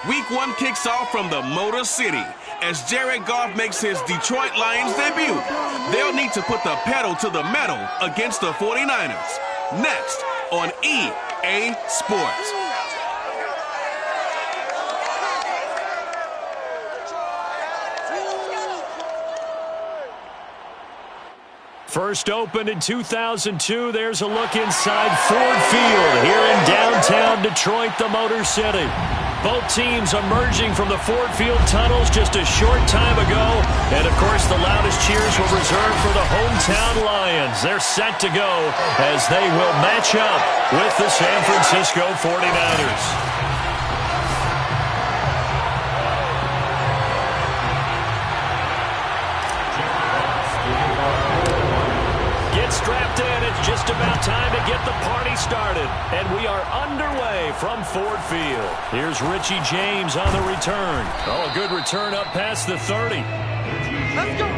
Week 1 kicks off from the Motor City as Jared Goff makes his Detroit Lions debut. They'll need to put the pedal to the metal against the 49ers. Next on EA Sports. First opened in 2002, there's a look inside Ford Field here in downtown Detroit, the Motor City. Both teams emerging from the Ford Field tunnels just a short time ago. And, of course, the loudest cheers were reserved for the hometown Lions. They're set to go as they will match up with the San Francisco 49ers. Strapped in, it's just about time to get the party started. And we are underway from Ford Field. Here's Richie James on the return. Oh, a good return up past the 30. Let's go.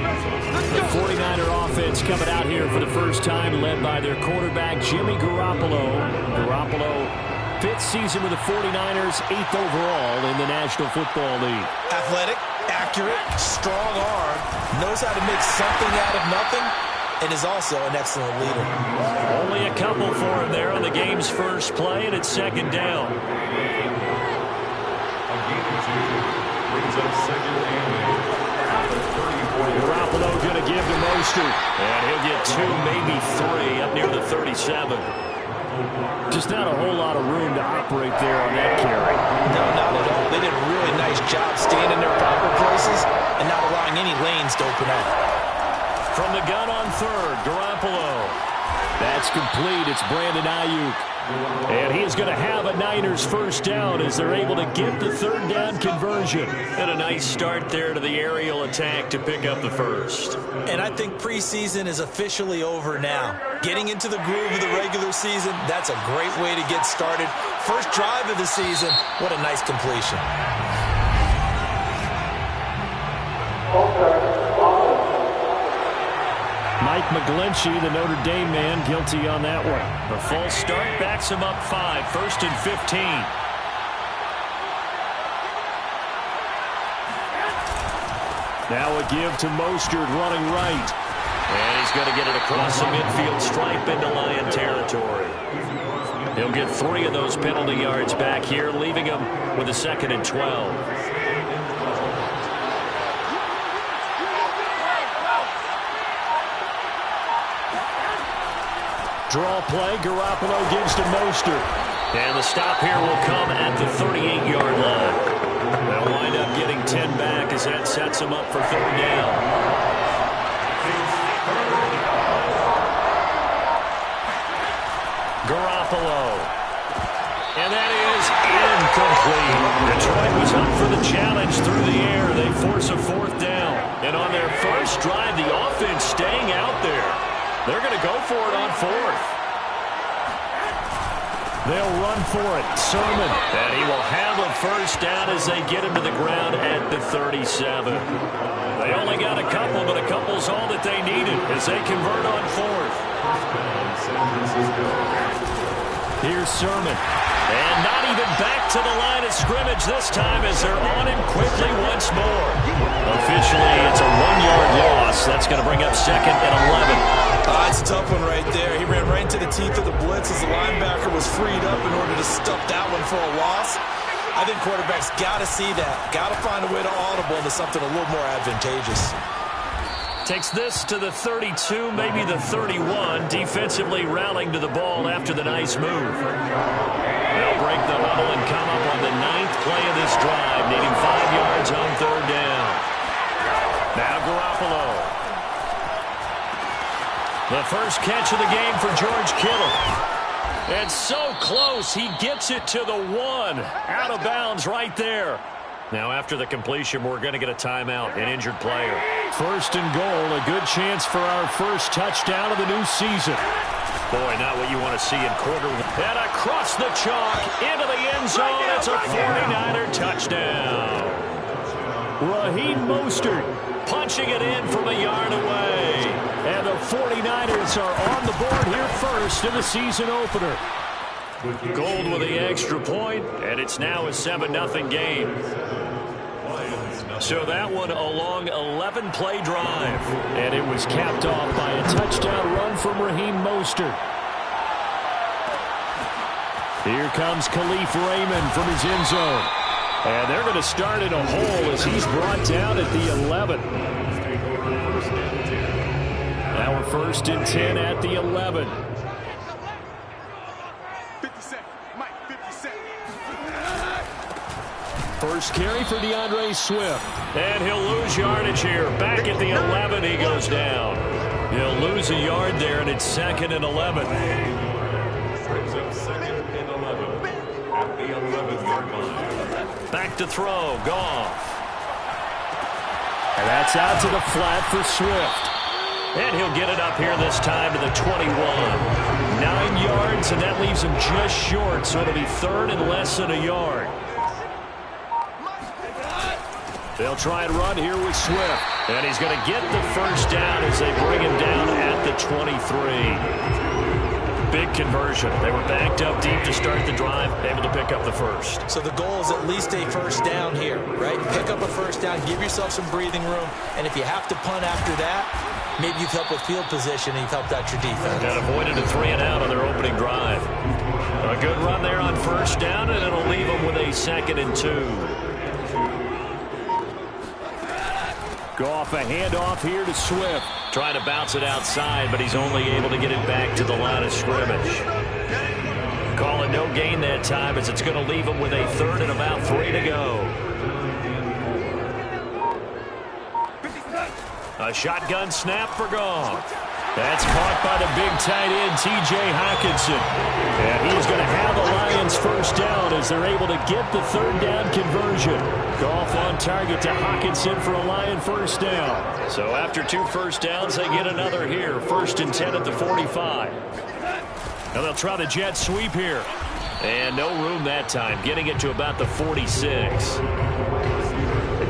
The 49er offense coming out here for the first time, led by their quarterback, Jimmy Garoppolo. Garoppolo, 5th season with the 49ers, 8th overall in the National Football League. Athletic, accurate, strong arm, knows how to make something out of nothing, and is also an excellent leader. Only a couple for him there on the game's first play, and it's second down. Garoppolo going to give to Mostert, and he'll get 2, maybe 3 up near the 37. Just not a whole lot of room to operate there on that carry. No, not at all. They did a really nice job staying in their proper places and not allowing any lanes to open up. From the gun on third, Garoppolo. That's complete. It's Brandon Ayuk. And he is going to have a Niners first down as they're able to get the third down conversion. And a nice start there to the aerial attack to pick up the first. And I think preseason is officially over now. Getting into the groove of the regular season, that's a great way to get started. First drive of the season, what a nice completion. Mike McGlinchey, the Notre Dame man, guilty on that one. The false start backs him up 5, 1st and 15. Now a give to Mostert running right. And he's going to get it across the midfield stripe into Lion territory. He'll get 3 of those penalty yards back here, leaving him with a 2nd and 12. Draw play, Garoppolo gives to Mostert. And the stop here will come at the 38-yard line. They'll wind up getting 10 back as that sets them up for third down. Garoppolo. And that is incomplete. Detroit was up for the challenge through the air. They force a 4th down. And on their first drive, the offense staying out there. They're going to go for it on 4th. They'll run for it. Sermon. And he will have a first down as they get him to the ground at the 37. They only got a couple, but a couple's all that they needed as they convert on 4th. Here's Sermon. And not even back to the line of scrimmage this time as they're on him quickly once more. Officially, it's a 1-yard loss. That's going to bring up 2nd and 11. It's a tough one right there. He ran right into the teeth of the blitz as the linebacker was freed up in order to stuff that one for a loss. I think quarterbacks got to see that. Got to find a way to audible into something a little more advantageous. Takes this to the 32, maybe the 31. Defensively rallying to the ball after the nice move. They'll break the huddle and come up on the 9th play of this drive, needing 5 yards on third down. Now Garoppolo. The first catch of the game for George Kittle. And so close, he gets it to the 1. Out of bounds right there. Now after the completion, we're going to get a timeout, an injured player. 1st and goal, a good chance for our first touchdown of the new season. Boy, not what you want to see in quarter 1. And across the chalk, into the end zone, it's a 49er touchdown. Raheem Mostert punching it in from a yard away. And the 49ers are on the board here first in the season opener. Gold with the extra point, and it's now a 7-0 game. So that one a long 11-play drive. And it was capped off by a touchdown run from Raheem Mostert. Here comes Khalif Raymond from his end zone. And they're going to start in a hole as he's brought down at the 11. Now we're 1st and 10 at the 11. 50 seconds. Mike, 50 seconds. First carry for DeAndre Swift. And he'll lose yardage here. Back at the 11, he goes down. He'll lose a yard there, and it's 2nd and 11. Brings up 2nd and 11 at the 11th-yard line. Back to throw. Goff. And that's out to the flat for Swift. And he'll get it up here this time to the 21. 9 yards, and that leaves him just short, so it'll be 3rd and less than a yard. They'll try and run here with Swift. And he's going to get the first down as they bring him down at the 23. Big conversion. They were backed up deep to start the drive, able to pick up the first. So the goal is at least a first down here, right? Pick up a first down, give yourself some breathing room, and if you have to punt after that, maybe you've helped with field position and you've helped out your defense. And avoided a 3-and-out on their opening drive. A good run there on first down, and it'll leave them with a 2nd and 2. Goff, a handoff here to Swift. Trying to bounce it outside, but he's only able to get it back to the line of scrimmage. Call it no gain that time as it's going to leave him with a 3rd and about 3 to go. A shotgun snap for Goff. That's caught by the big tight end, T.J. Hockenson. And he's going to have the Lions first down as they're able to get the 3rd down conversion. Goff on target to Hockenson for a Lion first down. So after 2 first downs, they get another here. 1st and 10 at the 45. Now they'll try the jet sweep here. And no room that time, getting it to about the 46.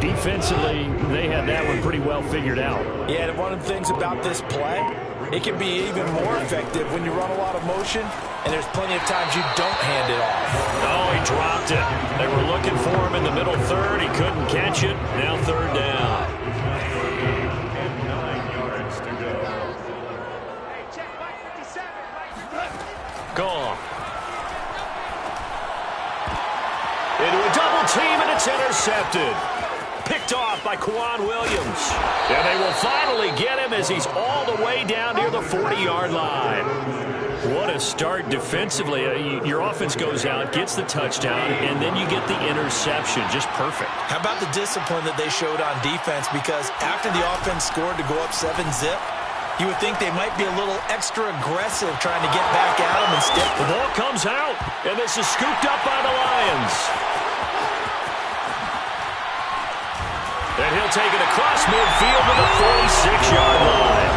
Defensively, they had that one pretty well figured out. Yeah, and one of the things about this play, it can be even more effective when you run a lot of motion, and there's plenty of times you don't hand it off. Oh, he dropped it. They were looking for him in the middle third. He couldn't catch it. Now 3rd down. And 9 yards to go. Goff. Into a double team, and it's intercepted. Picked off by Kwan Williams. And they will finally get him as he's all the way down near the 40-yard line. What a start defensively. Your offense goes out, gets the touchdown, and then you get the interception. Just perfect. How about the discipline that they showed on defense? Because after the offense scored to go up 7-zip, you would think they might be a little extra aggressive trying to get back at them instead. The ball comes out, and this is scooped up by the Lions. And he'll take it across midfield to the 46-yard line.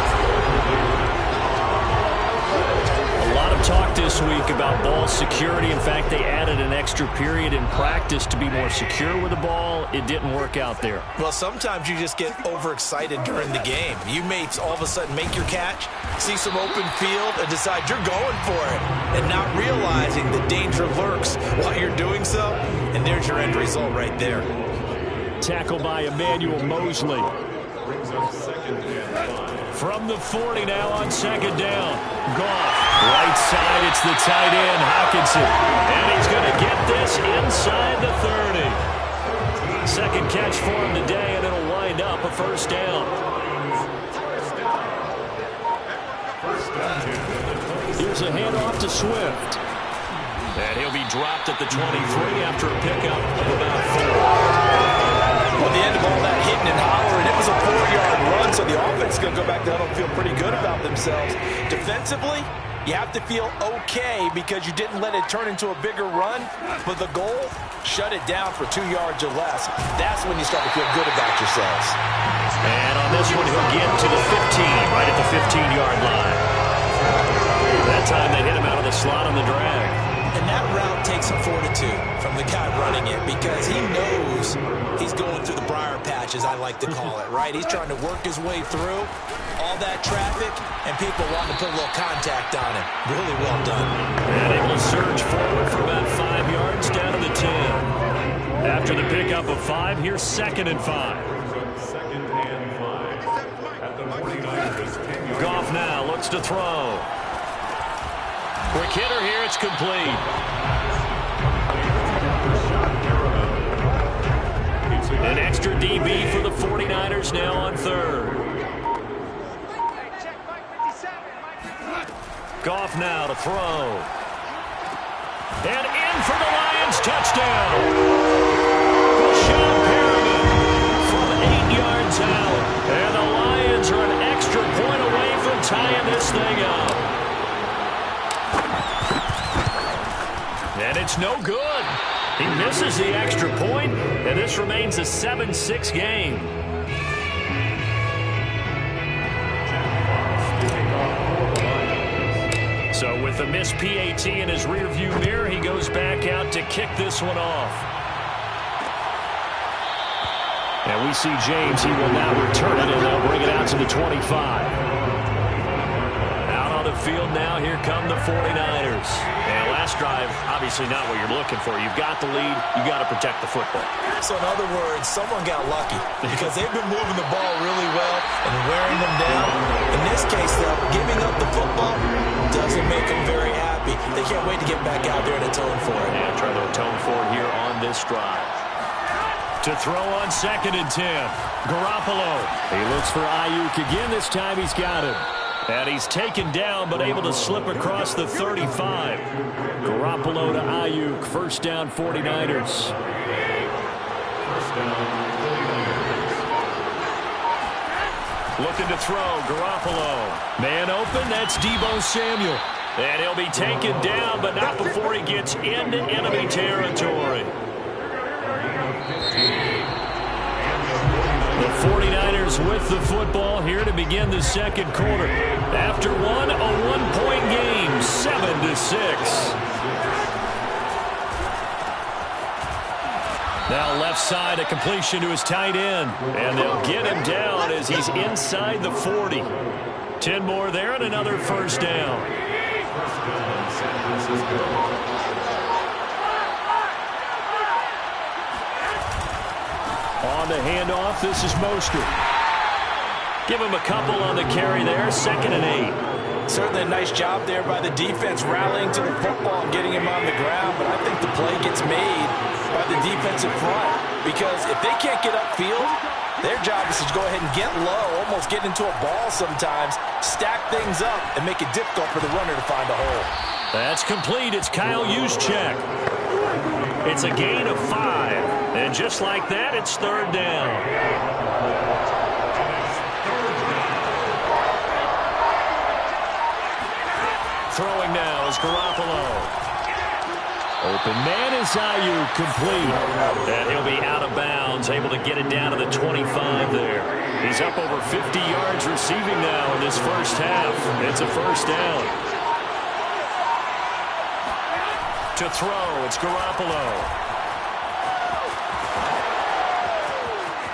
A lot of talk this week about ball security. In fact, they added an extra period in practice to be more secure with the ball. It didn't work out there. Well, sometimes you just get overexcited during the game. You may all of a sudden make your catch, see some open field, and decide you're going for it, and not realizing the danger lurks while you're doing so. And there's your end result right there. Tackled by Emmanuel Mosley. Brings up 2nd and 5. From the 40 now on 2nd down. Goff. Right side, it's the tight end, Hockenson. And he's going to get this inside the 30. 2nd catch for him today, and it'll wind up a first down. Here's a handoff to Swift. And he'll be dropped at the 23 after a pickup of about 4. Well, the end of all that hitting and hollering, it was a 4-yard run, so the offense is going to go back down and feel pretty good about themselves. Defensively, you have to feel okay because you didn't let it turn into a bigger run, but the goal, shut it down for 2 yards or less. That's when you start to feel good about yourselves. And on this one, he'll get to the 15, right at the 15-yard line. That time they hit him out of the slot on the drag. And that route takes some fortitude from the guy running it because he knows he's going through the briar patch, as I like to call it, right? He's trying to work his way through all that traffic, and people want to put a little contact on him. Really well done. And able to surge forward for about 5 yards down to the 10. After the pickup of 5, here's 2nd and 5. Second and 5. At the 49ers 10-yard. Goff now looks to throw. Quick hitter here, it's complete. An extra DB for the 49ers now on 3rd. Goff now to throw. And in for the Lions, touchdown. Sean Perriman from 8 yards out. And the Lions are an extra point away from tying this thing up. And it's no good. He misses the extra point, and this remains a 7-6 game. So with the missed PAT in his rearview mirror, he goes back out to kick this one off. And we see James. He will now return it, and they'll bring it out to the 25. Out on the field now, here come the 49ers. And last drive, obviously not what you're looking for. You've got the lead. You've got to protect the football. So in other words, someone got lucky because they've been moving the ball really well and wearing them down. In this case, though, giving up the football doesn't make them very happy. They can't wait to get back out there and atone for it. Yeah, try to atone for it here on this drive. To throw on 2nd and 10. Garoppolo. He looks for Ayuk again. This time he's got it. And he's taken down but able to slip across the 35. Garoppolo to Ayuk. First down 49ers. Looking to throw. Garoppolo. Man open. That's Deebo Samuel. And he'll be taken down, but not before he gets into enemy territory. The 49ers with the football here to begin the second quarter. After one, a one-point game, 7-6. Now left side, a completion to his tight end. And they'll get him down as he's inside the 40. 10 more there and another first down. On the handoff, this is Mostert. Give him a couple on the carry there, 2nd and 8. Certainly a nice job there by the defense rallying to the football and getting him on the ground, but I think the play gets made by the defensive front because if they can't get upfield, their job is to go ahead and get low, almost get into a ball sometimes, stack things up, and make it difficult for the runner to find a hole. That's complete. It's Kyle Juszczyk. It's a gain of 5. And just like that, it's 3rd down. Throwing now is Garoppolo. Open man is Ayuk, complete. And he'll be out of bounds, able to get it down to the 25 there. He's up over 50 yards receiving now in this first half. It's a first down. To throw, it's Garoppolo.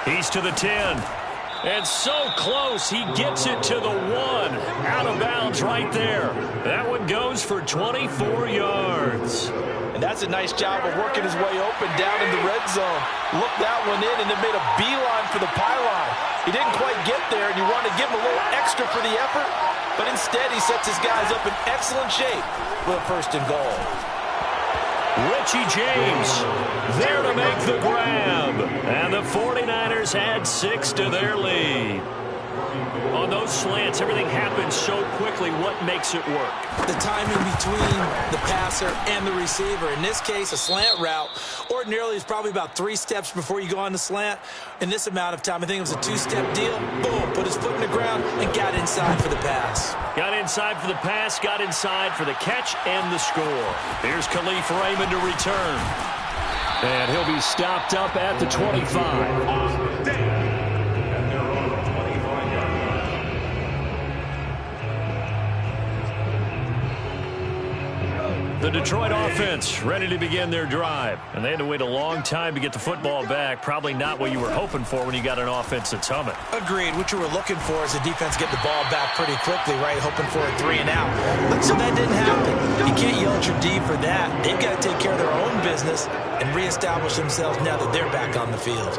He's to the 10. And so close, he gets it to the 1. Out of bounds right there. That one goes for 24 yards. And that's a nice job of working his way open down in the red zone. Looked that one in and then made a beeline for the pylon. He didn't quite get there, and you want to give him a little extra for the effort, but instead he sets his guys up in excellent shape for a 1st and goal. Richie James there to make the grab. And the 49ers add 6 to their lead. On those slants, everything happens so quickly. What makes it work? The timing between the passer and the receiver. In this case, a slant route ordinarily is probably about 3 steps before you go on the slant. In this amount of time, I think it was a 2-step deal. Boom, put his foot in the ground and got inside for the pass. Got inside for the pass, got inside for the catch and the score. Here's Khalif Raymond to return. And he'll be stopped up at the 25. The Detroit offense ready to begin their drive. And they had to wait a long time to get the football back. Probably not what you were hoping for when you got an offense that's humming. Agreed. What you were looking for is the defense get the ball back pretty quickly, right? Hoping for a 3 and out. But so that didn't happen. You can't yell at your D for that. They've got to take care of their own business and reestablish themselves now that they're back on the field.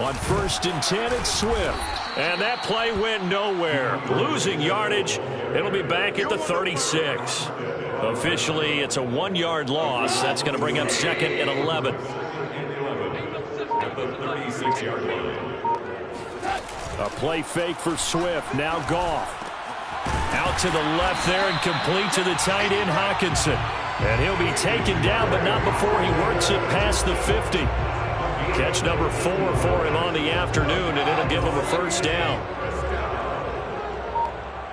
On 1st and 10, it's Swift. And that play went nowhere. Losing yardage. It'll be back at the 36. Officially, it's a 1-yard loss. That's going to bring up 2nd and 11. At the 36-yard line. A play fake for Swift. Now Goff. Out to the left there and complete to the tight end, Hockenson. And he'll be taken down, but not before he works it past the 50. Catch number 4 for him on the afternoon, and it'll give him a first down.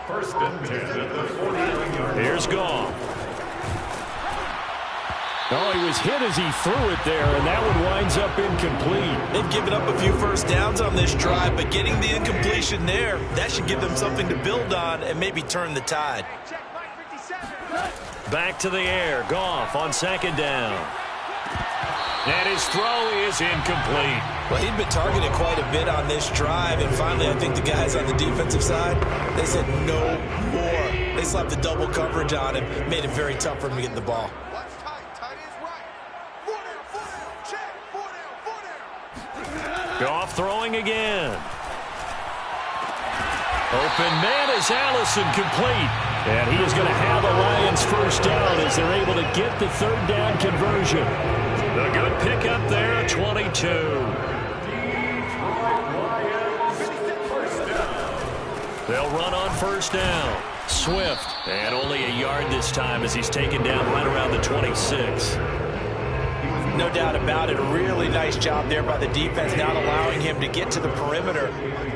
1st and 10 at the 49-yard line. Here's Goff. Oh, he was hit as he threw it there, and that one winds up incomplete. They've given up a few first downs on this drive, but getting the incompletion there, that should give them something to build on and maybe turn the tide. Back to the air. Goff on 2nd down. And his throw is incomplete. Well, he'd been targeted quite a bit on this drive, and finally I think the guys on the defensive side, they said no more. They slapped the double coverage on him, made it very tough for him to get the ball. Goff throwing again. Open man is Allison, complete. And he is going to have a Lions first down as they're able to get the 3rd down conversion. A good pickup there, 22. They'll run on 1st down. Swift, and only a yard this time as he's taken down right around the 26. No doubt about it. A really nice job there by the defense, not allowing him to get to the perimeter.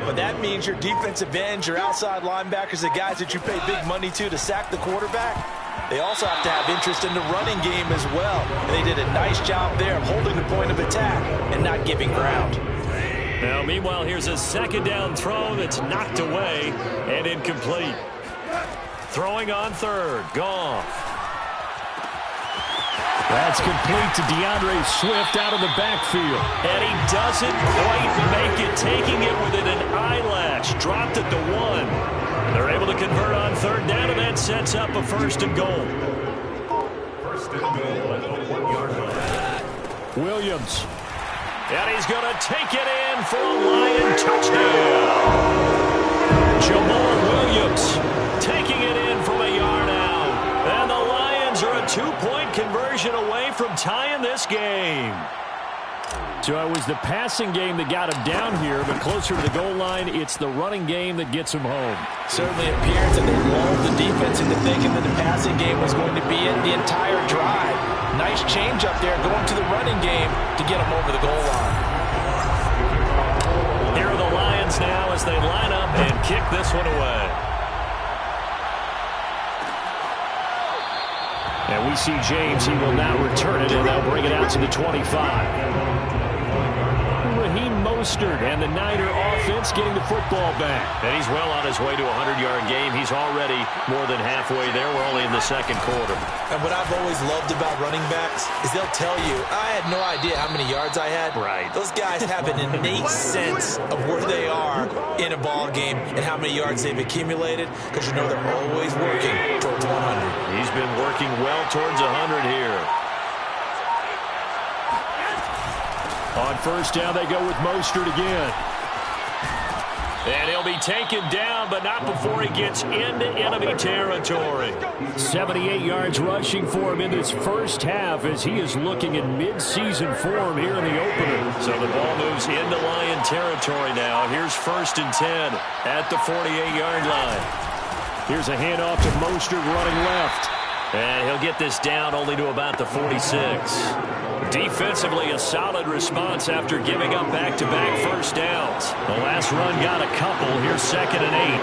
But that means your defensive ends, your outside linebackers, the guys that you pay big money to sack the quarterback, they also have to have interest in the running game as well. And they did a nice job there of holding the point of attack and not giving ground. Now, meanwhile, here's a 2nd down throw that's knocked away and incomplete. Throwing on 3rd, Goff. That's complete to DeAndre Swift out of the backfield. And he doesn't quite make it, taking it within an eyelash. Dropped it to 1. They're able to convert on 3rd down, and that sets up a 1st and goal. 1st and goal at the 1-yard line. Williams. And he's going to take it in for a Lion touchdown. Jamal Williams taking it in from a yard out. And the Lions are a 2-point conversion away from tying this game. So it was the passing game that got him down here, but closer to the goal line, it's the running game that gets him home. Certainly appears that they lulled the defense into thinking that the passing game was going to be in the entire drive. Nice change up there going to the running game to get them over the goal line. Here are the Lions now as they line up and kick this one away. And we see James. He will now return it, and they'll bring it out to the 25. Raheem Mostert and the Niner offense getting the football back. And he's well on his way to a 100-yard game. He's already more than halfway there. We're only in the 2nd quarter. And what I've always loved about running backs is they'll tell you, I had no idea how many yards I had. Right. Those guys have an innate sense of where they are in a ball game and how many yards they've accumulated, because you know they're always working towards 100. He's been working well towards 100 here. On 1st down, they go with Mostert again. And he'll be taken down, but not before he gets into enemy territory. 78 yards rushing for him in this first half as he is looking in mid-season form here in the opener. So the ball moves into Lion territory now. Here's 1st and 10 at the 48-yard line. Here's a handoff to Mostert running left. And he'll get this down only to about the 46. Defensively, a solid response after giving up back-to-back first downs. The last run got a couple. Here's 2nd and 8.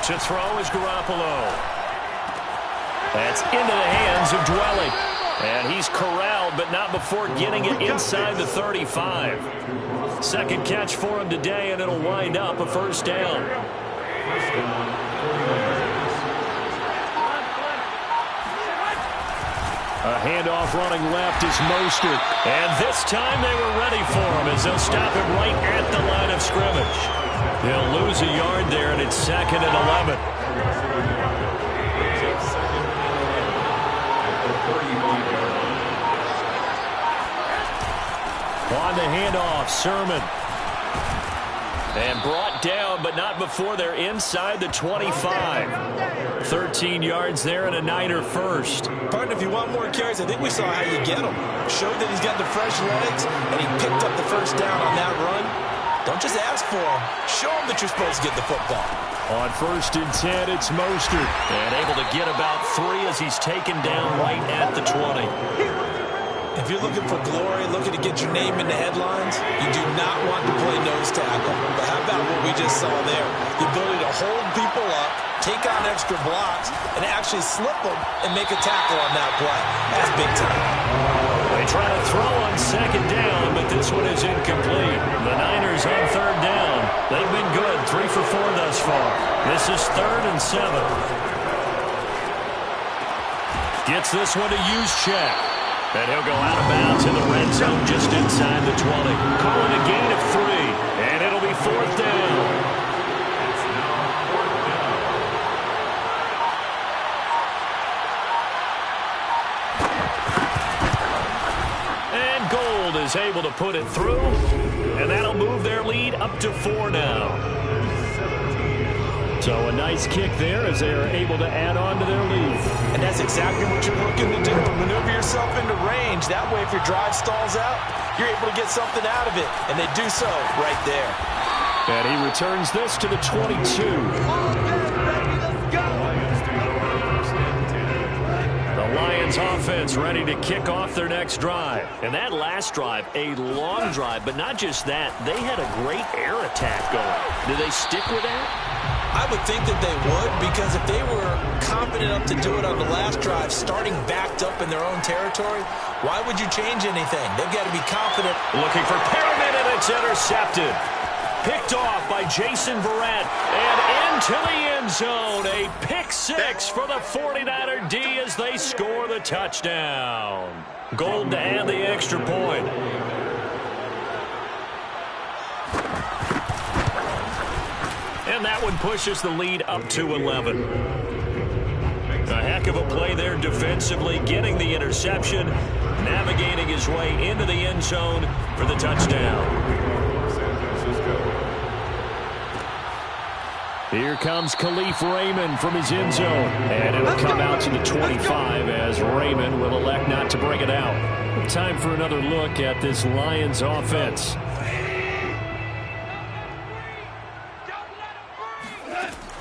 To throw is Garoppolo. That's into the hands of Dwelly. And he's corralled down, but not before getting it inside the 35. Second catch for him today, and it'll wind up a first down. A handoff running left is Mostert. And this time they were ready for him as they'll stop him right at the line of scrimmage. He'll lose a yard there, and it's 2nd and 11. On the handoff, Sermon. And brought down, but not before they're inside the 25. 13 yards there and a Niner first. Partner, if you want more carries, I think we saw how you get them. Showed that he's got the fresh legs, and he picked up the first down on that run. Don't just ask for him. Show him that you're supposed to get the football. On 1st and 10, it's Mostert. And able to get about 3 as he's taken down right at the 20. If you're looking for glory, looking to get your name in the headlines, you do not want to play nose tackle. But how about what we just saw there? The ability to hold people up, take on extra blocks, and actually slip them and make a tackle on that play. That's big time. They try to throw on 2nd down, but this one is incomplete. The Niners on 3rd down. They've been good, 3 for 4 thus far. This is 3rd and 7. Gets this one to Juszczyk. And he'll go out of bounds in the red zone just inside the 20. Calling a gain of 3, and it'll be 4th down. And Gold is able to put it through, and that'll move their lead up to 4 now. So a nice kick there as they are able to add on to their lead. And that's exactly what you're looking to do. Maneuver yourself into range. That way, if your drive stalls out, you're able to get something out of it. And they do so right there. And he returns this to the 22. The Lions offense ready to kick off their next drive. And that last drive, a long drive, but not just that. They had a great air attack going. Do they stick with that? I would think that they would, because if they were confident enough to do it on the last drive, starting backed up in their own territory, why would you change anything? They've got to be confident. Looking for Perriman, and it's intercepted. Picked off by Jason Verrett, and into the end zone. A pick 6 for the 49er D as they score the touchdown. Gold to add the extra point. And that one pushes the lead up to 11. A heck of a play there defensively, getting the interception, navigating his way into the end zone for the touchdown. Here comes Khalif Raymond from his end zone. And it'll come out to the 25 as Raymond will elect not to bring it out. Time for another look at this Lions offense.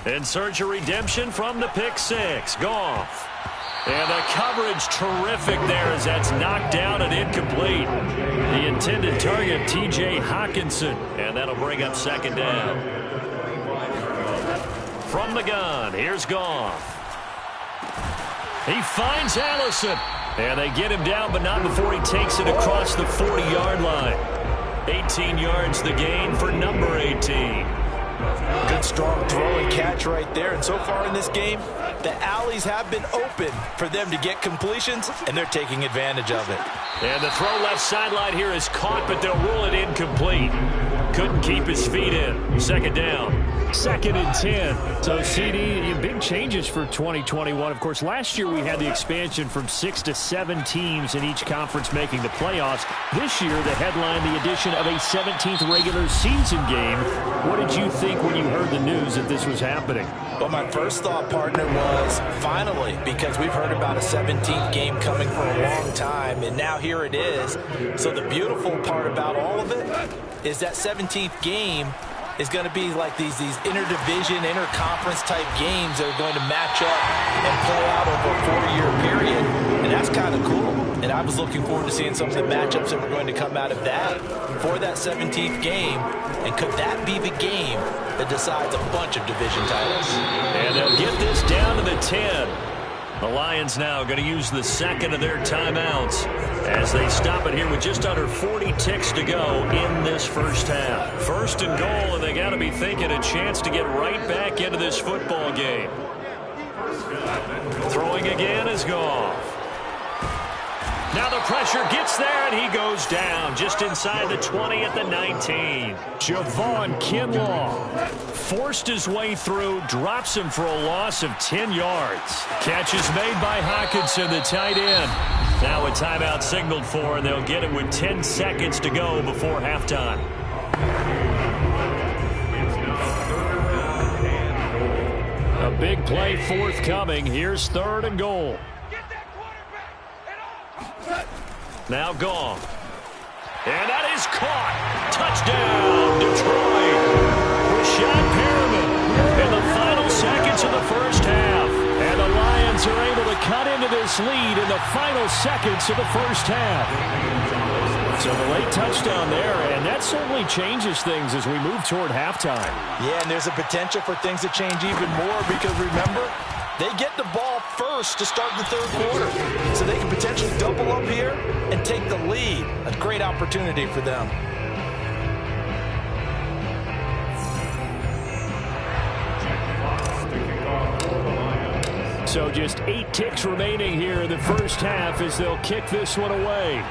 In search of redemption from the pick 6. Goff. And the coverage terrific there as that's knocked down and incomplete. The intended target, T.J. Hockenson. And that'll bring up 2nd down. From the gun, here's Goff. He finds Allison. And they get him down, but not before he takes it across the 40-yard line. 18 yards the gain for number 18. Good strong throw and catch right there. And so far in this game, the alleys have been open for them to get completions, and they're taking advantage of it. And the throw left sideline here is caught, but they'll rule it incomplete. Couldn't keep his feet in. 2nd down. 2nd and 10. So, CD, big changes for 2021. Of course, last year we had the expansion from 6 to 7 teams in each conference making the playoffs. This year, the headline, the addition of a 17th regular season game. What did you think when you heard the news that this was happening? Well, my first thought, partner, was finally, because we've heard about a 17th game coming for a long time, and now here it is. So the beautiful part about all of it is that 17th game is going to be like these interdivision, interconference type games that are going to match up and play out over a 4-year period, and that's kind of cool. And I was looking forward to seeing some of the matchups that were going to come out of that for that 17th game. And could that be the game that decides a bunch of division titles? And they'll get this down to the 10. The Lions now going to use the 2nd of their timeouts. as they stop it here with just under 40 ticks to go in this first half. First and goal, and they got to be thinking a chance to get right back into this football game. Throwing again is Goff. Now the pressure gets there, and he goes down just inside the 20 at the 19. Javon Kinlaw forced his way through, drops him for a loss of 10 yards. Catch is made by Hockenson, the tight end. Now a timeout signaled for, and they'll get it with 10 seconds to go before halftime. A big play forthcoming. Here's 3rd and goal. Now Goff. And that is caught. Touchdown, Detroit. Rashad Perriman in the final seconds of the first half. And the Lions are able to cut into this lead in the final seconds of the first half. So the late touchdown there, and that certainly changes things as we move toward halftime. Yeah, and there's a potential for things to change even more because, remember, they get the ball first to start the 3rd quarter. So they can potentially double up here and take the lead. A great opportunity for them. So just 8 ticks remaining here in the first half as they'll kick this one away.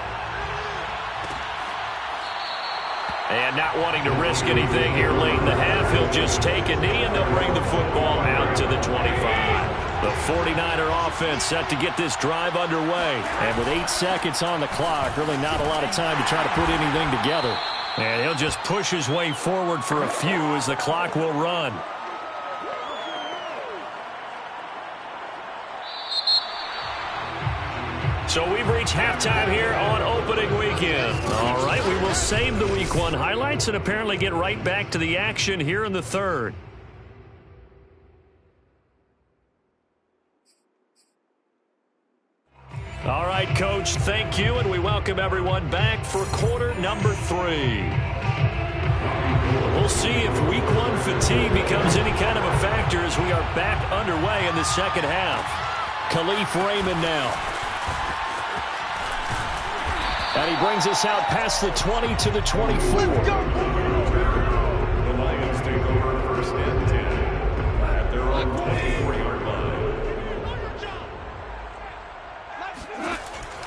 And not wanting to risk anything here late in the half, he'll just take a knee and they'll bring the football out to the 25. The 49er offense set to get this drive underway. And with 8 seconds on the clock, really not a lot of time to try to put anything together. And he'll just push his way forward for a few as the clock will run. So we've reached halftime here on opening weekend. All right, we will save the Week 1 highlights and apparently get right back to the action here in the 3rd. All right, Coach, thank you, and we welcome everyone back for quarter number 3. We'll see if Week 1 fatigue becomes any kind of a factor as we are back underway in the second half. Khalif Raymond now. And he brings us out past the 20 to the 24. The Lions take over 1st and 10 at their own 24-yard line.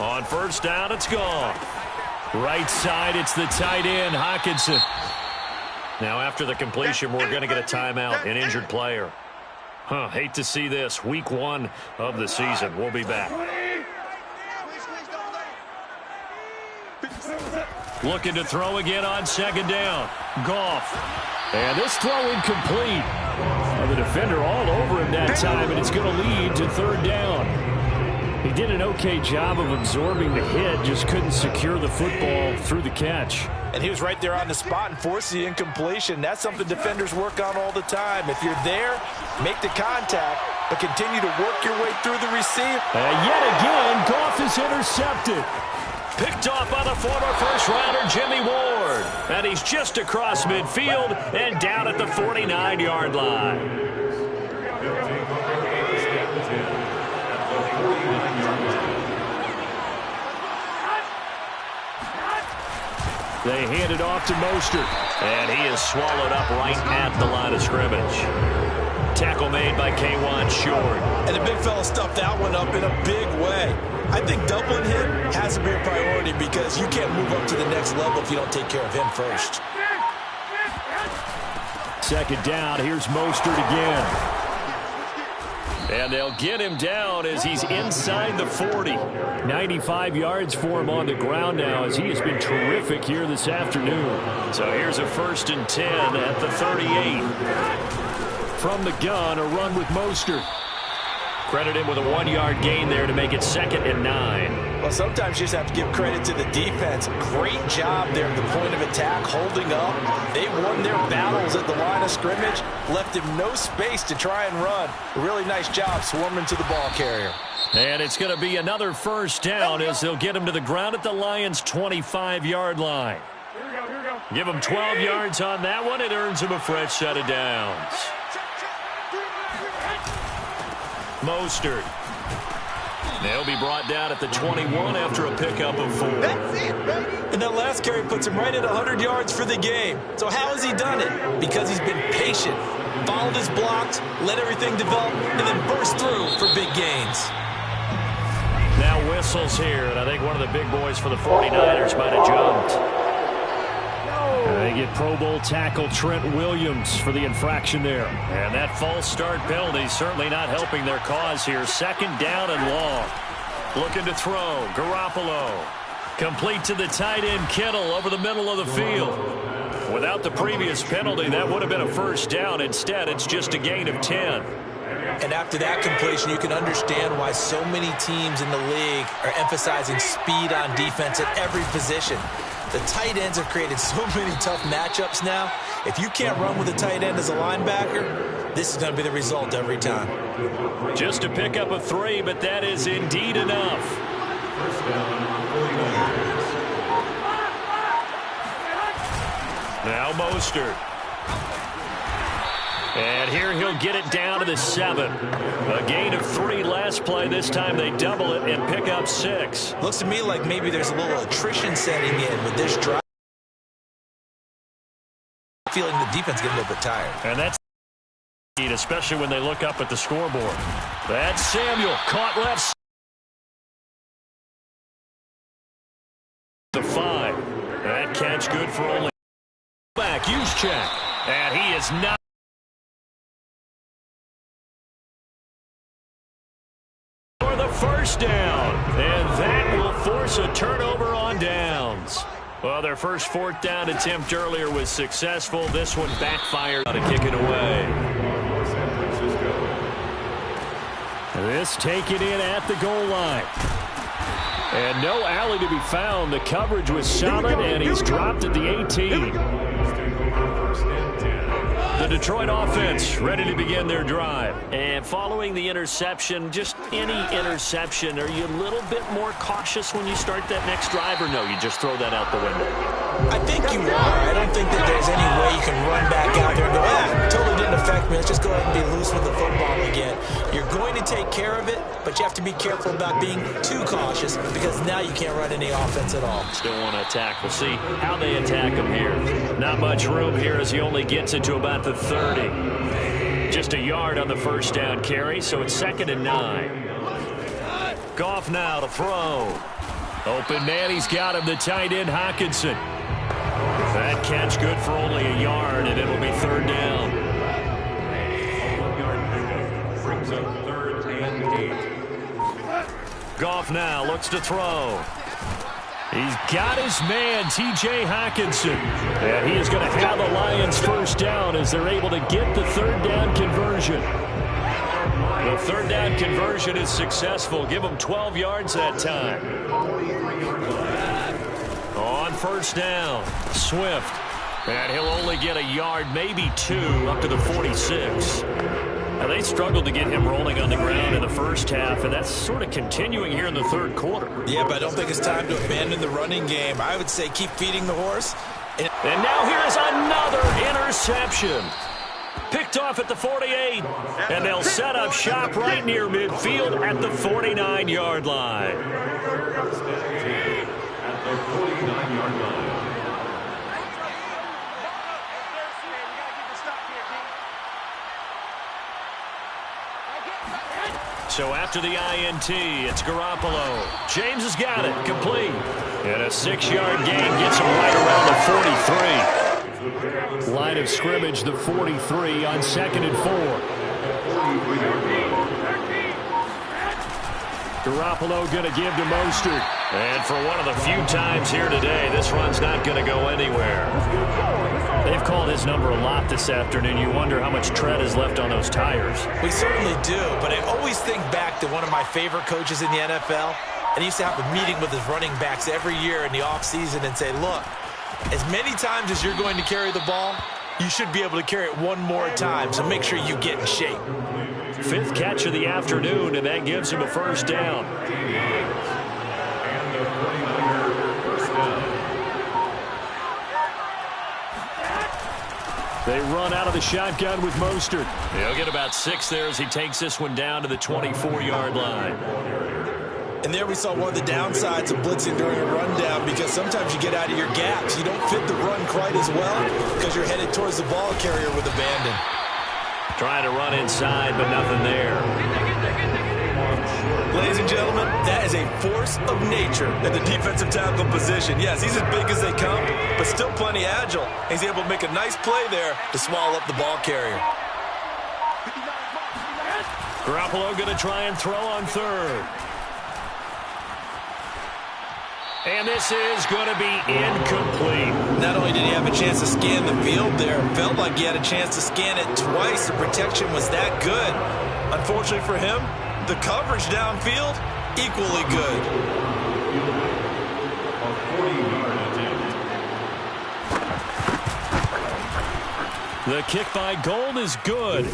On 1st down, it's gone. Right side, it's the tight end, Hockenson. Now after the completion, we're going to get a timeout, an injured player. Hate to see this. Week 1 of the season. We'll be back. Looking to throw again on 2nd down. Goff. And this throw incomplete. And the defender all over him that time, and it's going to lead to 3rd down. He did an okay job of absorbing the hit, just couldn't secure the football through the catch. And he was right there on the spot and forced the incompletion. That's something defenders work on all the time. If you're there, make the contact, but continue to work your way through the receiver. And yet again, Goff is intercepted. Picked off by the former first-rounder Jimmy Ward. And he's just across midfield and down at the 49-yard line. They hand it off to Mostert. And he is swallowed up right at the line of scrimmage. Tackle made by K'Wan Short. And the big fella stuffed that one up in a big way. I think doubling him has to be a priority because you can't move up to the next level if you don't take care of him first. 2nd down, here's Mostert again. And they'll get him down as he's inside the 40. 95 yards for him on the ground now as he has been terrific here this afternoon. So here's a 1st and 10 at the 38. From the gun, a run with Mostert. Credit him with a 1-yard gain there to make it 2nd and 9. Well, sometimes you just have to give credit to the defense. Great job there at the point of attack, holding up. They won their battles at the line of scrimmage, left him no space to try and run. A really nice job swarming to the ball carrier. And it's going to be another 1st down as they'll get him to the ground at the Lions' 25-yard line. Give him 12 yards on that one. It earns him a fresh set of downs. Mostert. They'll be brought down at the 21 after a pickup of 4. That's it, baby. And that last carry puts him right at 100 yards for the game. So how has he done it? Because he's been patient, followed his blocks, let everything develop, and then burst through for big gains. Now whistles here, and I think one of the big boys for the 49ers might have jumped. They get Pro Bowl tackle Trent Williams for the infraction there. And that false start penalty certainly not helping their cause here. 2nd down and long. Looking to throw. Garoppolo. Complete to the tight end Kittle over the middle of the field. Without the previous penalty, that would have been a 1st down. Instead, it's just a gain of 10. And after that completion, you can understand why so many teams in the league are emphasizing speed on defense at every position. The tight ends have created so many tough matchups now. If you can't run with a tight end as a linebacker, this is going to be the result every time. Just a pickup of 3, but that is indeed enough. Now Mostert. And here he'll get it down to the 7. A gain of 3 last play. This time they double it and pick up 6. Looks to me like maybe there's a little attrition setting in with this drive. Feeling the defense getting a little bit tired. And that's especially when they look up at the scoreboard. That's Samuel caught left. The 5. That catch good for only back. Juszczyk. And he is not. For the 1st down. And that will force a turnover on downs. Well, their first 4th down attempt earlier was successful. This one backfired to kick it away. This taken in at the goal line. And no alley to be found. The coverage was solid, and he's dropped at the 18. The Detroit offense ready to begin their drive. And following the interception, just any interception, are you a little bit more cautious when you start that next drive, or no, you just throw that out the window? I think you are. I don't think that there's any way you can run back out there and go, totally didn't affect me. Let's just go ahead and be loose with the football again. You're going to take care of it, but you have to be careful about being too cautious because now you can't run any offense at all. Still want to attack. We'll see how they attack him here. Not much room here as he only gets it to about the 30. Just a yard on the 1st down carry, so it's 2nd and 9. Goff now to throw. Open man, he's got him, the tight end Hockenson. That catch good for only a yard, and it'll be 3rd down. Brings up 3rd and 8. Goff now looks to throw. He's got his man, T.J. Hockenson. And he is going to have the Lions 1st down as they're able to get the 3rd down conversion. The 3rd down conversion is successful. Give them 12 yards that time. On 1st down, Swift. And he'll only get a yard, maybe 2, up to the 46. Now, they struggled to get him rolling on the ground in the 1st half, and that's sort of continuing here in the 3rd quarter. Yeah, but I don't think it's time to abandon the running game. I would say keep feeding the horse. And now here is another interception. Picked off at the 48, and they'll set up shop right near midfield at the 49-yard line. At the 49-yard line. So after the INT, it's Garoppolo. James has got it, complete. And a 6-yard gain gets him right around the 43. Line of scrimmage, the 43 on 2nd and 4. Garoppolo going to give to Mostert. And for one of the few times here today, this run's not going to go anywhere. They've called his number a lot this afternoon. You wonder how much tread is left on those tires. We certainly do, but I always think back to one of my favorite coaches in the NFL. And he used to have a meeting with his running backs every year in the offseason and say, look, as many times as you're going to carry the ball, you should be able to carry it one more time, so make sure you get in shape. 5th catch of the afternoon, and that gives him a 1st down. And the 49ers 1st down. They run out of the shotgun with Mostert. He'll get about 6 there as he takes this one down to the 24-yard line. And there we saw one of the downsides of blitzing during a rundown, because sometimes you get out of your gaps. You don't fit the run quite as well because you're headed towards the ball carrier with abandon. Trying to run inside, but nothing there. Ladies and gentlemen, that is a force of nature at the defensive tackle position. Yes, he's as big as they come, but still plenty agile. He's able to make a nice play there to swallow up the ball carrier. Garoppolo going to try and throw on third. And this is going to be incomplete. Not only did he have a chance to scan the field there, it felt like he had a chance to scan it twice. The protection was that good. Unfortunately for him, the coverage downfield, equally good. The kick by Gold is good.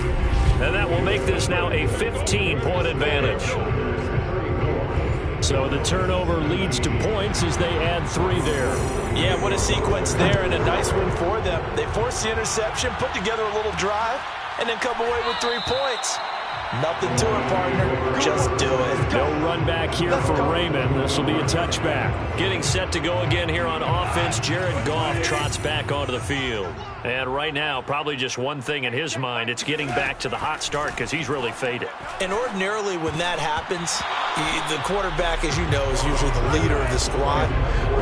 And that will make this now a 15-point advantage. So the turnover leads to points as they add 3 there. Yeah, what a sequence there, and a nice win for them. They forced the interception, put together a little drive, and then come away with 3 points. Nothing to it, partner. Just do it. No run back here for Raymond. This will be a touchback. Getting set to go again here on offense. Jared Goff trots back onto the field. And right now, probably just one thing in his mind. It's getting back to the hot start because he's really faded. And ordinarily when that happens, the quarterback, as you know, is usually the leader of the squad.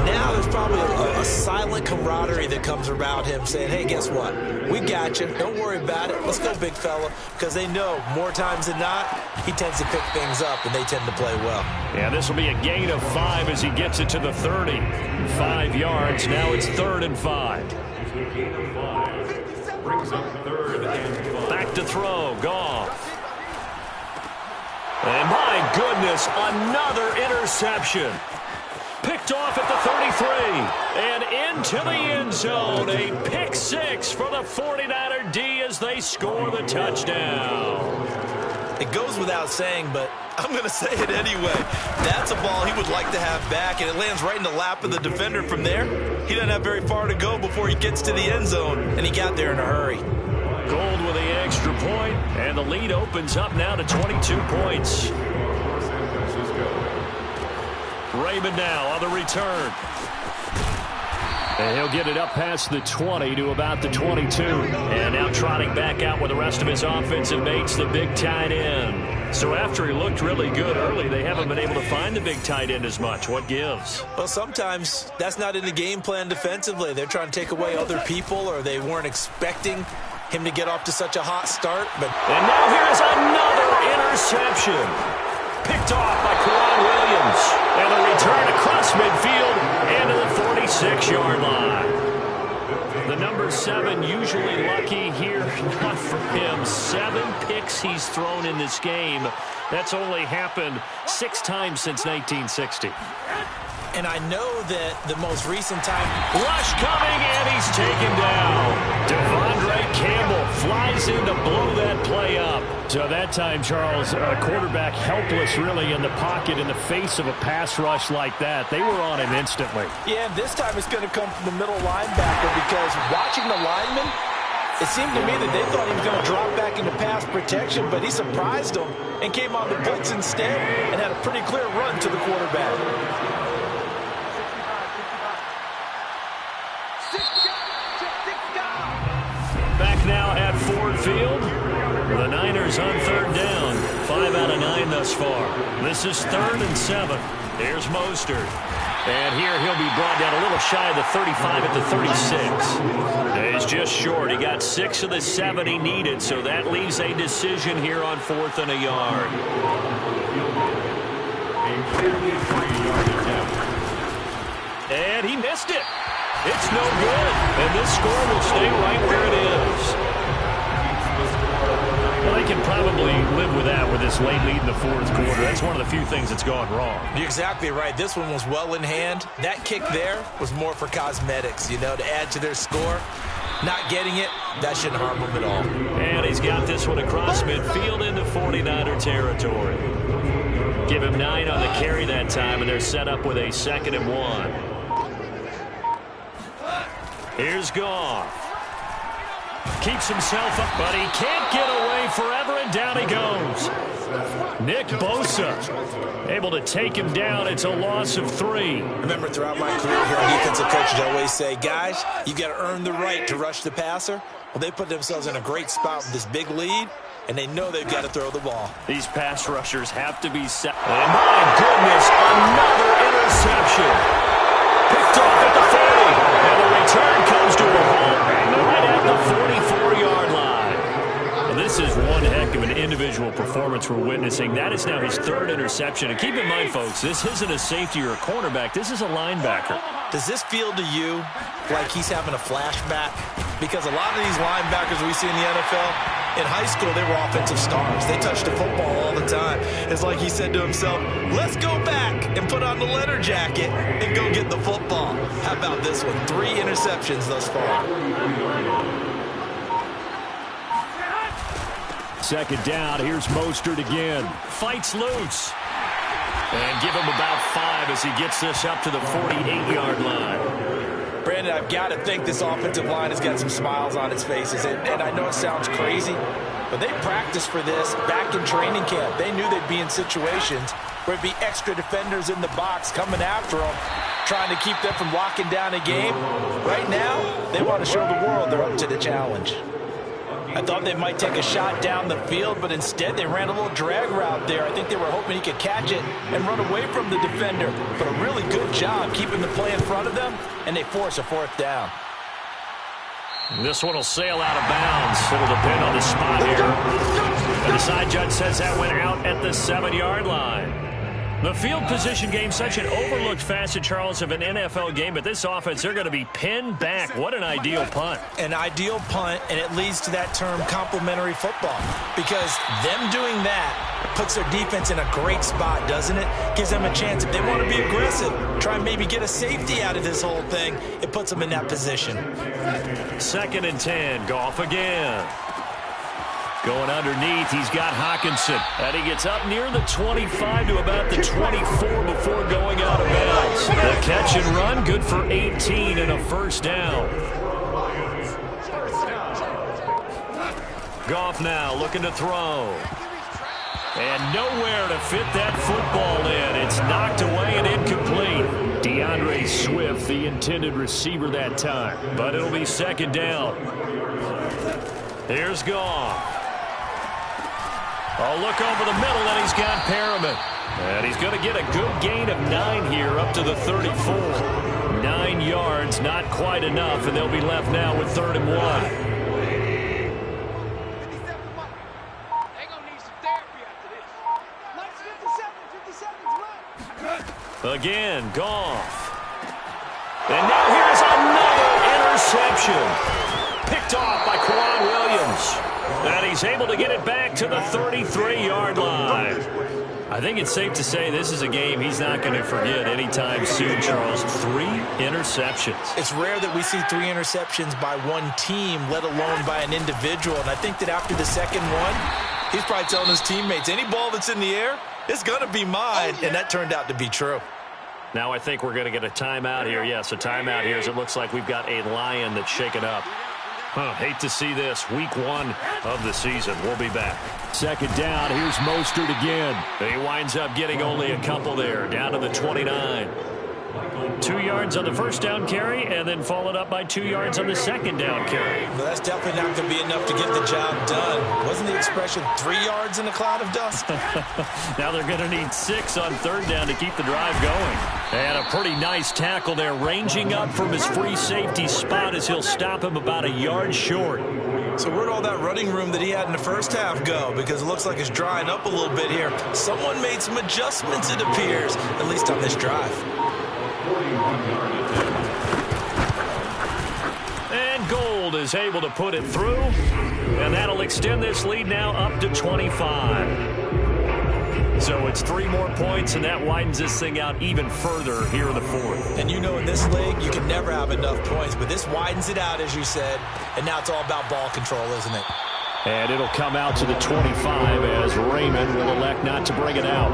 Now there's probably a silent camaraderie that comes around him saying, hey, guess what? We got you. Don't worry about it. Let's go, big fella. Because they know more times than not, he tends to pick things up, and they tend to play well. Yeah, this will be a gain of 5 as he gets it to the 30. 5 yards. Now it's 3rd and 5. Gain of 5. Brings up 3rd and 5. Back to throw. Goff. And my goodness, another interception. Picked off at the 33 and into the end zone. A pick 6 for the 49er D as they score the touchdown. It goes without saying, but I'm going to say it anyway. That's a ball he would like to have back, and it lands right in the lap of the defender from there. He doesn't have very far to go before he gets to the end zone, and he got there in a hurry. Gold with the extra point, and the lead opens up now to 22 points. Raymond now on the return. And he'll get it up past the 20 to about the 22. And now trotting back out with the rest of his offensive mates, the big tight end. So after he looked really good early, they haven't been able to find the big tight end as much. What gives? Well, sometimes that's not in the game plan defensively. They're trying to take away other people, or they weren't expecting him to get off to such a hot start. And now here's another interception. Picked off by Kwan Williams. And the return across midfield and to the 46-yard line. The number 7 usually lucky here. Not for him. 7 picks he's thrown in this game. That's only happened 6 times since 1960. And I know that the most recent time... Rush coming, and he's taken down. Devondre Campbell flies in to blow that play up. So that time, Charles, quarterback helpless really in the pocket in the face of a pass rush like that. They were on him instantly. Yeah, this time it's going to come from the middle linebacker, because watching the lineman, it seemed to me that they thought he was going to drop back into pass protection, but he surprised them and came on the blitz instead and had a pretty clear run to the quarterback. Back now at Ford Field. The Niners on 3rd down. 5 out of 9 thus far. This is 3rd and 7. Here's Mostert. And here he'll be brought down a little shy of the 35 at the 36. He's just short. He got 6 of the 7 he needed, so that leaves a decision here on 4th and a yard. And he missed it. It's no good. And this score will stay right where it is. Well, they can probably live with that with this late lead in the 4th quarter. That's one of the few things that's gone wrong. You're exactly right. This one was well in hand. That kick there was more for cosmetics, you know, to add to their score. Not getting it, that shouldn't harm them at all. And he's got this one across midfield into 49er territory. Give him 9 on the carry that time, and they're set up with a 2nd and 1. Here's Goff. Keeps himself up, but he can't get away away forever, and down he goes. Nick Bosa able to take him down. It's a loss of 3. Remember, throughout my career here, defensive coaches always say, guys, you've got to earn the right to rush the passer. Well, they put themselves in a great spot with this big lead, and they know they've got to throw the ball. These pass rushers have to be set. And my goodness, another interception. Picked off at the 30. And the return comes to a halt right at the 44-yard line. And this is one heck of an individual performance we're witnessing. That is now his 3rd interception. And keep in mind, folks, this isn't a safety or a cornerback. This is a linebacker. Does this feel to you like he's having a flashback? Because a lot of these linebackers we see in the NFL, in high school, they were offensive stars. They touched the football all the time. It's like he said to himself, let's go back and put on the leather jacket and go get the football. How about this one? 3 interceptions thus far. Second down, here's Mostert again. Fights loose. And give him about 5 as he gets this up to the 48-yard line. Brandon, I've got to think this offensive line has got some smiles on its faces. And I know it sounds crazy, but they practiced for this back in training camp. They knew they'd be in situations where it'd be extra defenders in the box coming after them, trying to keep them from locking down a game. Right now, they want to show the world they're up to the challenge. I thought they might take a shot down the field, but instead they ran a little drag route there. I think they were hoping he could catch it and run away from the defender. But a really good job keeping the play in front of them, and they force a 4th down. This one will sail out of bounds. It'll depend on the spot here. And the side judge says that went out at the 7-yard line. The field position game, such an overlooked facet, Charles, of an NFL game. But this offense, they're going to be pinned back. What an ideal punt. An ideal punt, and it leads to that term complementary football. Because them doing that puts their defense in a great spot, doesn't it? Gives them a chance. If they want to be aggressive, try and maybe get a safety out of this whole thing, it puts them in that position. 2nd and 10, Goff again. Going underneath, he's got Hockenson. And he gets up near the 25 to about the 24 before going out of bounds. The catch and run, good for 18 and a 1st down. Goff now looking to throw. And nowhere to fit that football in. It's knocked away and incomplete. DeAndre Swift, the intended receiver that time. But it'll be 2nd down. Here's Goff. Oh, look over the middle, and he's got Perriman. And he's going to get a good gain of 9 here up to the 34. 9 yards, not quite enough, and they'll be left now with 3rd and 1. Again, Goff. And now here's another interception. Picked off by Quan Williams. And he's able to get it back to the 33-yard line. I think it's safe to say this is a game he's not going to forget anytime soon, Charles. 3 interceptions. It's rare that we see 3 interceptions by one team, let alone by an individual. And I think that after the 2nd one, he's probably telling his teammates, any ball that's in the air, it's going to be mine. And that turned out to be true. Now I think we're going to get a timeout here. Yes, a timeout here as it looks like we've got a Lion that's shaken up. Hate to see this. Week 1 of the season. We'll be back. 2nd down. Here's Mostert again. He winds up getting only a couple there. Down to the 29. 2 yards on the 1st down carry, and then followed up by 2 yards on the 2nd down carry. Well, that's definitely not going to be enough to get the job done. Wasn't the expression 3 yards in a cloud of dust? Now they're going to need 6 on 3rd down to keep the drive going. And a pretty nice tackle there, ranging up from his free safety spot as he'll stop him about a yard short. So where'd all that running room that he had in the 1st half go? Because it looks like it's drying up a little bit here. Someone made some adjustments, it appears, at least on this drive. And Gold is able to put it through, and that'll extend this lead now up to 25. So it's 3 more points, and that widens this thing out even further here in the 4th. And you know in this league, you can never have enough points, but this widens it out, as you said, and now it's all about ball control, isn't it? And it'll come out to the 25 as Raymond will elect not to bring it out.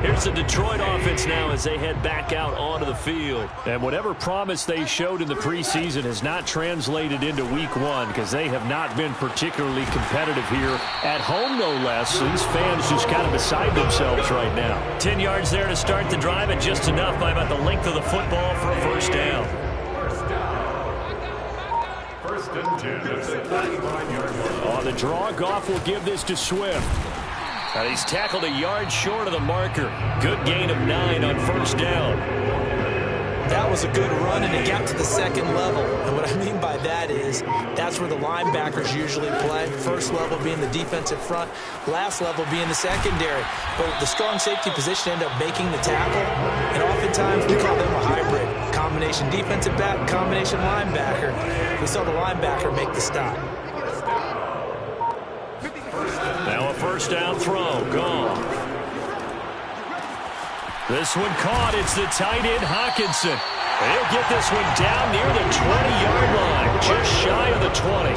Here's the Detroit offense now as they head back out onto the field. And whatever promise they showed in the preseason has not translated into week one because they have not been particularly competitive here at home, no less. So these fans just kind of beside themselves right now. 10 yards there to start the drive, and just enough by about the length of the football for a first down. First and 10. That's a 35-yard line. On the draw, Goff will give this to Swift. And he's tackled a yard short of the marker. Good gain of 9 on first down. That was a good run, and it got to the second level. And what I mean by that is that's where the linebackers usually play. First level being the defensive front, last level being the secondary. But the strong safety position ended up making the tackle, and oftentimes we call them a hybrid. Combination defensive back, combination linebacker. We saw the linebacker make the stop. Now a first down throw. Gone. This one caught. It's the tight end, Hockenson. He'll get this one down near the 20-yard line, just shy of the 20.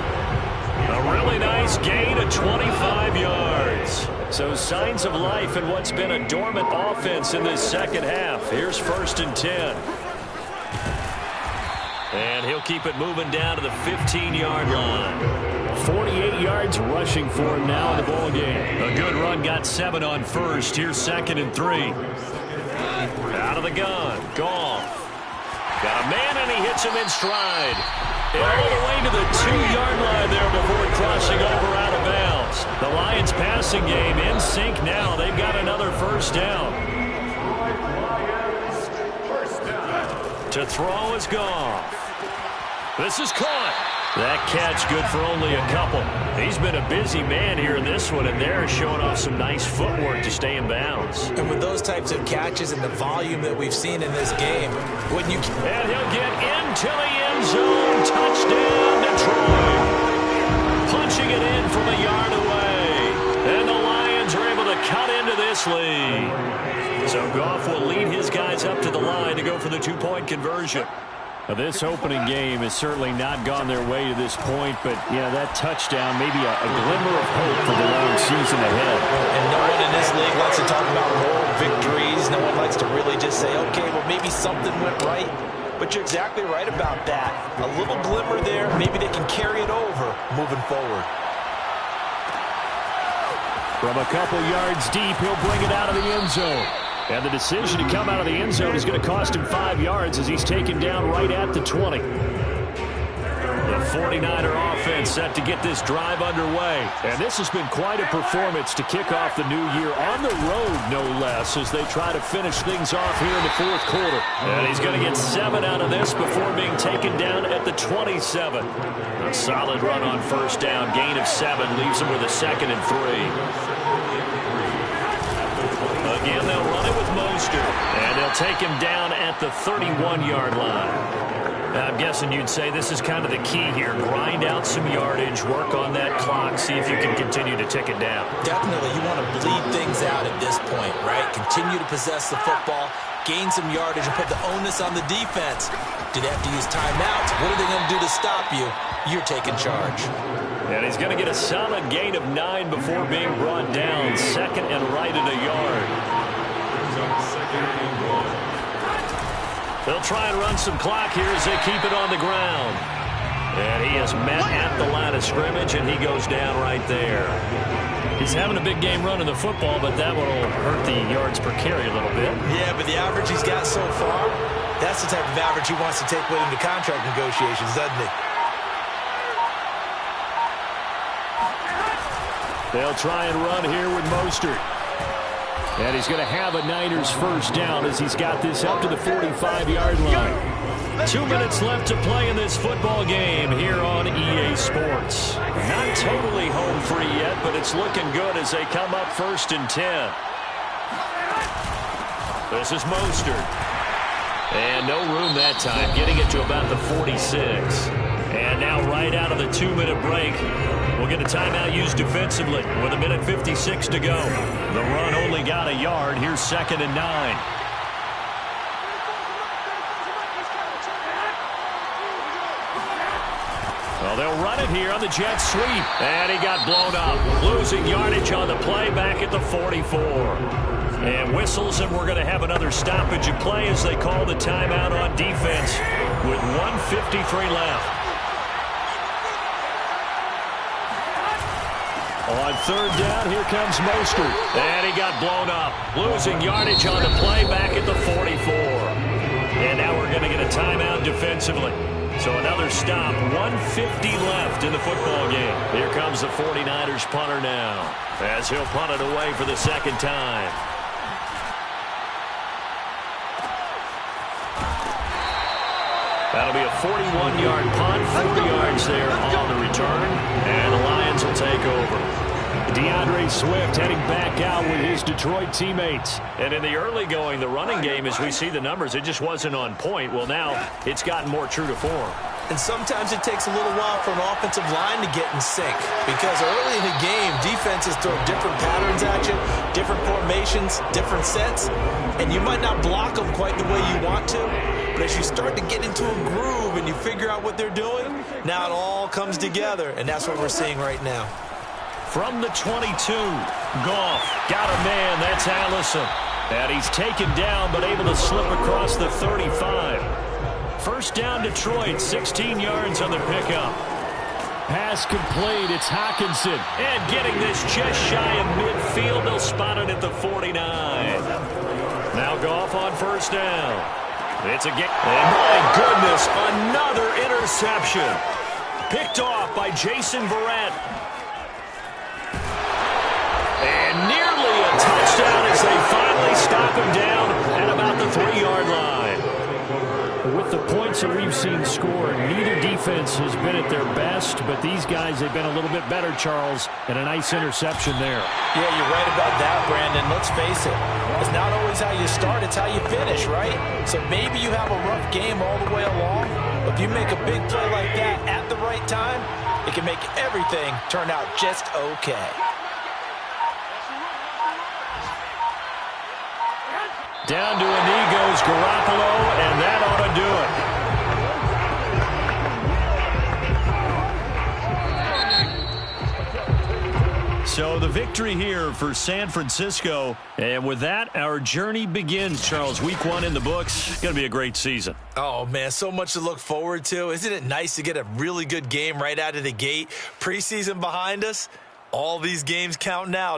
A really nice gain of 25 yards. So signs of life in what's been a dormant offense in this second half. Here's first and 10. And he'll keep it moving down to the 15-yard line. 48 yards rushing for him now in the ball game. A good run, got 7 on first. Here's second and 3. Out of the gun, Goff. Got a man, and he hits him in stride. And all the way to the 2-yard line there before crossing over out of bounds. The Lions passing game in sync now. They've got another first down. To throw is Goff. This is caught. That catch good for only a couple. He's been a busy man here in this one, and they're showing off some nice footwork to stay in bounds. And with those types of catches and the volume that we've seen in this game, when you... And he'll get into the end zone. Touchdown, Detroit. Punching it in from a yard away. And the Lions are able to cut into this lead. So Goff will lead his guys up to the line to go for the 2-point conversion. Now, this opening game has certainly not gone their way to this point, but, yeah, that touchdown, maybe a glimmer of hope for the long season ahead. And no one in this league likes to talk about moral victories. No one likes to really just say, okay, well, maybe something went right. But you're exactly right about that. A little glimmer there. Maybe they can carry it over moving forward. From a couple yards deep, he'll bring it out of the end zone. And the decision to come out of the end zone is going to cost him 5 yards as he's taken down right at the 20. The 49er offense set to get this drive underway. And this has been quite a performance to kick off the new year on the road, no less, as they try to finish things off here in the fourth quarter. And he's going to get 7 out of this before being taken down at the 27. A solid run on first down. Gain of 7 leaves him with a 2nd and 3. Again, they'll run it with Mostert, and they'll take him down at the 31-yard line. Now, I'm guessing you'd say this is kind of the key here. Grind out some yardage, work on that clock, see if you can continue to tick it down. Definitely, you want to bleed things out at this point, right? Continue to possess the football, gain some yardage, and put the onus on the defense. Do they have to use timeouts? What are they going to do to stop you? You're taking charge. And he's going to get a solid gain of 9 before being brought down. 2nd and right at a yard. They'll try and run some clock here as they keep it on the ground. And he is met at the line of scrimmage, and he goes down right there. He's having a big game running the football, but that one will hurt the yards per carry a little bit. Yeah, but the average he's got so far, that's the type of average he wants to take with him to contract negotiations, doesn't he? They'll try and run here with Mostert. And he's going to have a Niners first down as he's got this up to the 45-yard line. 2 minutes left to play in this football game here on EA Sports. Not totally home free yet, but it's looking good as they come up 1st and 10. This is Mostert. And no room that time, getting it to about the 46. And now right out of the 2-minute break, we'll get a timeout used defensively with 1:56 to go. The run only got a yard. Here's 2nd and 9. Well, they'll run it here on the jet sweep. And he got blown up. Losing yardage on the play back at the 44. And whistles, and we're going to have another stoppage of play as they call the timeout on defense with 1:53 left. On third down, here comes Mostert. And he got blown up. Losing yardage on the play back at the 44. And now we're going to get a timeout defensively. So another stop, 1:50 left in the football game. Here comes the 49ers punter now as he'll punt it away for the second time. That'll be a 41-yard punt, 4 yards there on the return, and the Lions will take over. DeAndre Swift heading back out with his Detroit teammates. And in the early going, the running game, as we see the numbers, it just wasn't on point. Well, now it's gotten more true to form. And sometimes it takes a little while for an offensive line to get in sync. Because early in the game, defenses throw different patterns at you, different formations, different sets. And you might not block them quite the way you want to. But as you start to get into a groove and you figure out what they're doing, now it all comes together. And that's what we're seeing right now. From the 22, Goff got a man. That's Allison. And he's taken down but able to slip across the 35. First down Detroit, 16 yards on the pickup. Pass complete. It's Hockenson. And getting this just shy of midfield. They'll spot it at the 49. Now Goff on first down. It's a game. And my goodness, another interception. Picked off by Jason Verrett. And nearly a touchdown as they finally stop him down at about the 3-yard line. With the points that we've seen scored, neither defense has been at their best, but these guys, they've been a little bit better, Charles, and a nice interception there. Yeah, you're right about that, Brandon. Let's face it. It's not always how you start, it's how you finish, right? So maybe you have a rough game all the way along, but if you make a big play like that at the right time, it can make everything turn out just okay. Down to a knee goes Garoppolo, and that ought to do it. So the victory here for San Francisco. And with that, our journey begins, Charles. Week 1 in the books. It's going to be a great season. Oh, man, so much to look forward to. Isn't it nice to get a really good game right out of the gate? Preseason behind us. All these games count now.